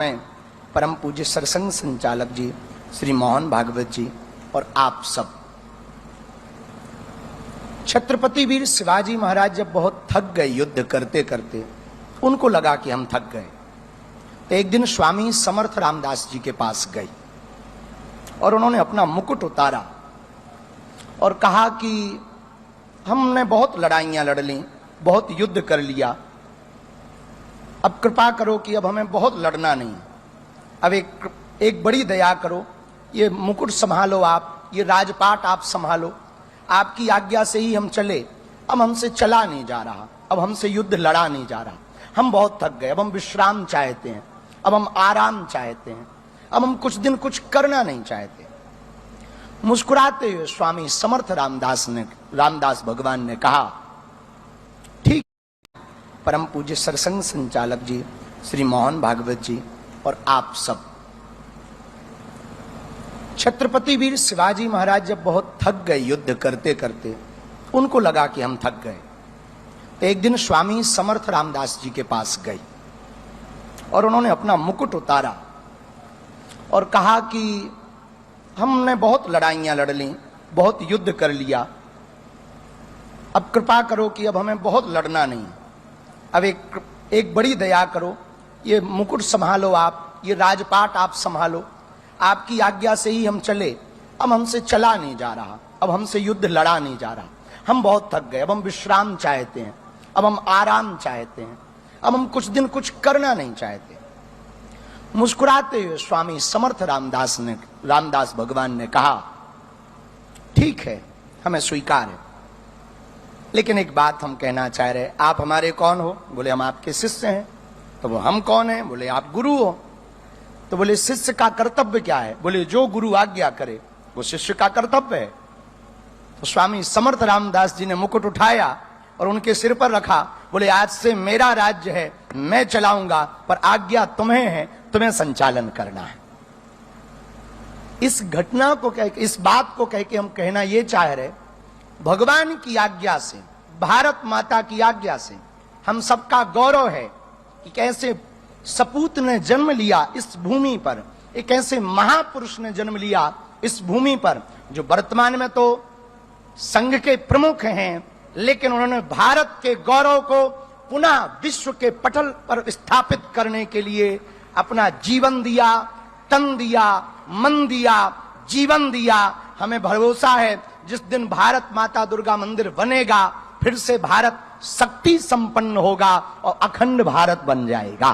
मैं परम पूज्य सरसंघ संचालक जी श्री मोहन भागवत जी और आप सब। छत्रपति वीर शिवाजी महाराज जब बहुत थक गए युद्ध करते करते, उनको लगा कि हम थक गए, तो एक दिन स्वामी समर्थ रामदास जी के पास गए और उन्होंने अपना मुकुट उतारा और कहा कि हमने बहुत लड़ाइयां लड़ ली, बहुत युद्ध कर लिया, अब कृपा करो कि अब हमें बहुत लड़ना नहीं, अब एक बड़ी दया करो, ये मुकुट संभालो आप, ये राजपाट आप संभालो, आपकी आज्ञा से ही हम चले, अब हमसे चला नहीं जा रहा, अब हमसे युद्ध लड़ा नहीं जा रहा, हम बहुत थक गए, अब हम विश्राम चाहते हैं, अब हम आराम चाहते हैं, अब हम कुछ दिन कुछ करना नहीं चाहते। मुस्कुराते हुए स्वामी समर्थ रामदास भगवान ने कहा, ठीक, परम पूज्य सरसंघ संचालक जी श्री मोहन भागवत जी और आप सब। छत्रपति वीर शिवाजी महाराज जब बहुत थक गए युद्ध करते करते, उनको लगा कि हम थक गए, तो एक दिन स्वामी समर्थ रामदास जी के पास गए और उन्होंने अपना मुकुट उतारा और कहा कि हमने बहुत लड़ाइयां लड़ ली, बहुत युद्ध कर लिया, अब कृपा करो कि अब हमें बहुत लड़ना नहीं, अब एक बड़ी दया करो, ये मुकुट संभालो आप, ये राजपाट आप संभालो, आपकी आज्ञा से ही हम चले, अब हमसे चला नहीं जा रहा, अब हमसे युद्ध लड़ा नहीं जा रहा, हम बहुत थक गए, अब हम विश्राम चाहते हैं, अब हम आराम चाहते हैं, अब हम कुछ दिन कुछ करना नहीं चाहते। मुस्कुराते हुए स्वामी समर्थ रामदास भगवान ने कहा, ठीक है, हमें स्वीकार है, लेकिन एक बात हम कहना चाह रहे, आप हमारे कौन हो? बोले हम आपके शिष्य हैं। तो वो हम कौन हैं? बोले आप गुरु हो। तो बोले शिष्य का कर्तव्य क्या है? बोले जो गुरु आज्ञा करे वो शिष्य का कर्तव्य है। तो स्वामी समर्थ रामदास जी ने मुकुट उठाया और उनके सिर पर रखा, बोले आज से मेरा राज्य है, मैं चलाऊंगा, पर आज्ञा तुम्हें है, तुम्हें संचालन करना है। इस घटना को कह के, इस बात को कह के हम कहना ये चाह रहे, भगवान की आज्ञा से, भारत माता की आज्ञा से हम सबका गौरव है कि कैसे सपूत ने जन्म लिया इस भूमि पर, एक ऐसे महापुरुष ने जन्म लिया इस भूमि पर जो वर्तमान में तो संघ के प्रमुख हैं, लेकिन उन्होंने भारत के गौरव को पुनः विश्व के पटल पर स्थापित करने के लिए अपना जीवन दिया, तन दिया, मन दिया, जीवन दिया। हमें भरोसा है जिस दिन भारत माता दुर्गा मंदिर बनेगा, फिर से भारत शक्ति संपन्न होगा और अखंड भारत बन जाएगा।